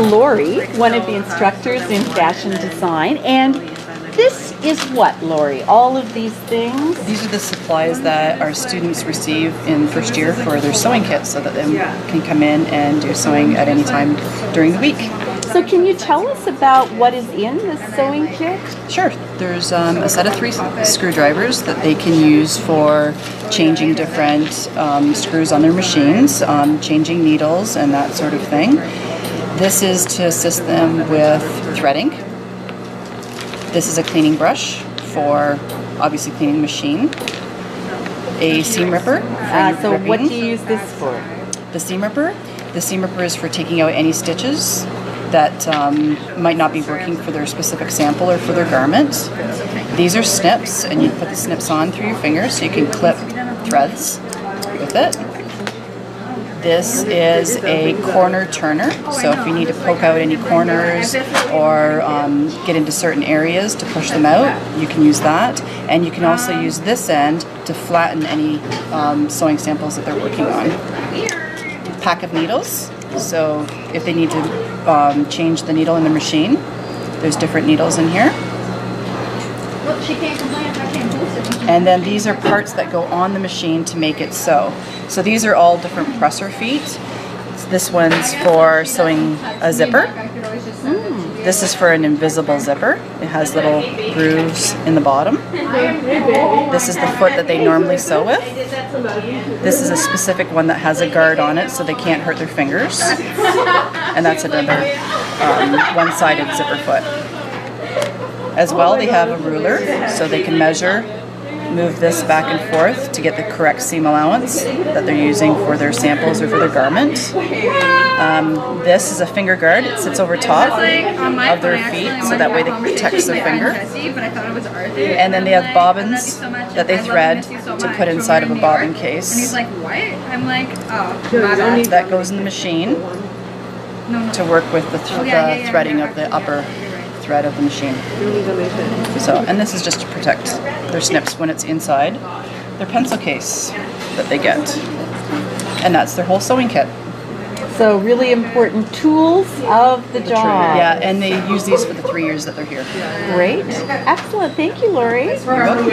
Lori, one of the instructors in fashion design, and this is what, Lori? All of these things? These are the supplies that our students receive in first year for their sewing kit, so that they can come in and do sewing at any time during the week. So can you tell us about what is in the sewing kit? Sure. There's a set of 3 screwdrivers that they can use for changing different screws on their machines, changing needles and that sort of thing. This is to assist them with threading. This is a cleaning brush for obviously cleaning the machine. A seam ripper. So what do you use this for? The seam ripper. The seam ripper is for taking out any stitches that might not be working for their specific sample or for their garment. These are snips, and you put the snips on through your fingers so you can clip threads with it. This is a corner turner, so if you need to poke out any corners or get into certain areas to push them out, you can use that. And you can also use this end to flatten any sewing samples that they're working on. Pack of needles, so if they need to change the needle in the machine, there's different needles in here. And then these are parts that go on the machine to make it sew. So these are all different presser feet. This one's for sewing a zipper. This is for an invisible zipper. It has little grooves in the bottom. This is the foot that they normally sew with. This is a specific one that has a guard on it so they can't hurt their fingers. And that's another one-sided zipper foot. As well, they have a ruler so they can measure, move this back and forth to get the correct seam allowance that they're using for their samples or for their garment. This is a finger guard. It sits over top of their feet so that way it protects their finger. And then they have bobbins that they thread to put inside of a bobbin case. And he's like, what? I'm like, oh. That goes in the machine to work with the threading of the upper thread of the machine. So, and this is just to protect their snips when it's inside their pencil case that they get. And that's their whole sewing kit. So really important tools of the job. Yeah, and they use these for the 3 years that they're here. Great. Excellent. Thank you, Lori. You're welcome.